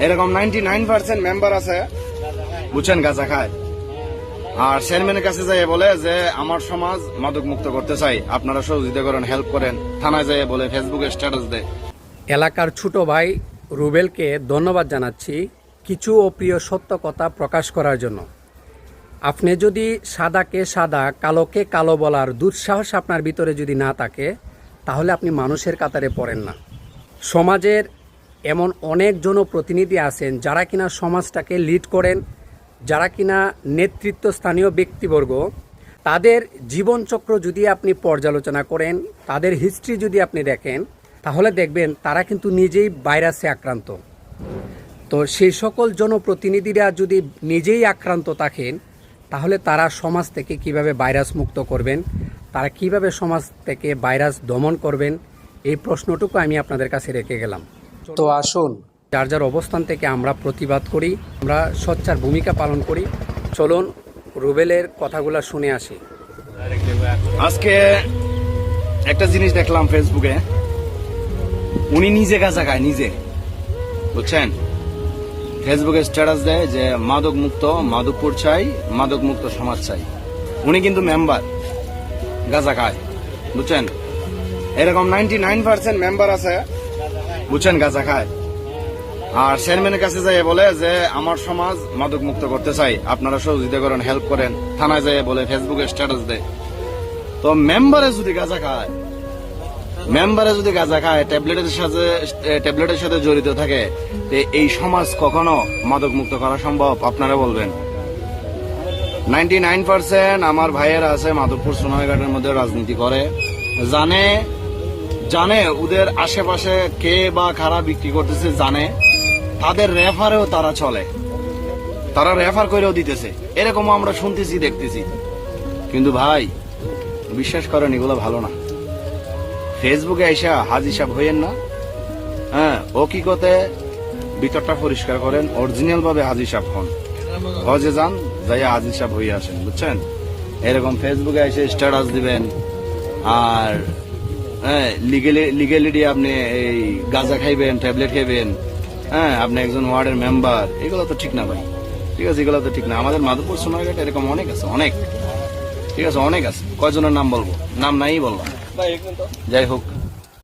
এরকম 99% মেম্বার আছে বুঝছেন গাঁজা খায়। আর চেয়ারম্যানের কাছে যাই বলে যে আমার সমাজ মাদক মুক্ত করতে চাই, আপনারা সহযোগিতা করেন, হেল্প করেন। থানায় যাই বলে, ফেসবুকে স্ট্যাটাস দেয়। এলাকার ছোট ভাই রুবেলকে ধন্যবাদ জানাচ্ছি কিছু অপ্রিয় সত্য কথা প্রকাশ করার জন্য। আপনি যদি সাদাকে সাদা কালোকে কালো বলার দুঃসাহস আপনার ভিতরে যদি না থাকে, তাহলে আপনি মানুষের কাতারে পড়েন না। সমাজের এমন অনেক জনপ্রতিনিধি আছেন যারা কিনা সমাজটাকে লিড করেন, যারা কিনা নেতৃত্ব স্থানীয় ব্যক্তিবর্গ, তাদের জীবনচক্র যদি আপনি পর্যালোচনা করেন, তাদের হিস্ট্রি যদি আপনি দেখেন, তাহলে দেখবেন তারা কিন্তু নিজেই ভাইরাসে আক্রান্ত। তো সেই সকল জনপ্রতিনিধিরা যদি নিজেই আক্রান্ত থাকেন, তাহলে তারা সমাজ থেকে কিভাবে ভাইরাস মুক্ত করবেন, তারা কিভাবে সমাজ থেকে ভাইরাস দমন করবেন, এই প্রশ্নটুকু আমি আপনাদের কাছে রেখে গেলাম। তো আসুন যার যার অবস্থান থেকে আমরা প্রতিবাদ করি, আমরা সোচ্চার ভূমিকা পালন করি। চলুন রুবেলের কথাগুলো শুনে আসি। আজকে একটা জিনিস দেখলাম ফেসবুকে, উনি নিজে গাঁজা খায়, নিজে, বুঝছেন। ফেসবুকে স্ট্যাটাস দেয় যে মাদক মুক্ত মাদকপুর চাই, মাদক মুক্ত সমাজ চাই। উনি কিন্তু মেম্বার, গাঁজা খায়, বুঝছেন। এরকম 99% মেম্বার আছে বুঝছেন গাঁজা খায়। আর চেয়ারম্যানের কাছে যাই বলে যে আমার সমাজ মাদক মুক্ত করতে চাই, আপনারা সহযোগিতা করেন, হেল্প করেন। থানায় যাই বলে, ফেসবুকে স্ট্যাটাস দেয়। তো মেম্বারে যদি গাঁজা খায়, ট্যাবলেটের সাথে জড়িত থাকে, এই সমাজ কখনো মাদক মুক্ত করা সম্ভব? আপনারা বলবেন। 99% আমার ভাইয়েরা আছে মাধবপুর সোনারঘাটের মধ্যে রাজনীতি করে, জানে ওদের আশেপাশে কে বা কারা বিক্রি করতেছে, জানে। তাদের রেফারেও তারা চলে, তারা রেফার করেও দিতেছে, এরকম আমরা শুনতেছি, দেখতেছি। কিন্তু ভাই বিশ্বাস করেন, এগুলো ভালো না। ফেসবুকে আইসা হাজি সাহেব হইয়েন না। হ্যাঁ, হকিকতে ভিতরটা পরিষ্কার করেন, অরিজিনাল ভাবে হাজি সাহেব হন। হজে যান, যাইয়া হাজি সাহেব হইয়া আসেন, বুঝছেন। এরকম ফেসবুকে এসে স্ট্যাটাস দিবেন আর হ্যাঁ লিগেলিটি আপনি এই গাঁজা খাইবেন, ট্যাবলেট খাইবেন, হ্যাঁ আপনি একজন ওয়ার্ডের মেম্বার, এগুলো তো ঠিক না ভাই। ঠিক আছে, এগুলো তো ঠিক না। আমাদের মাধবপুর সোনারঘাট এরকম অনেক আছে, অনেক। ঠিক আছে, অনেক আছে। কয়জনের নাম বলবো? নাম নাই বলবো। যাই হোক,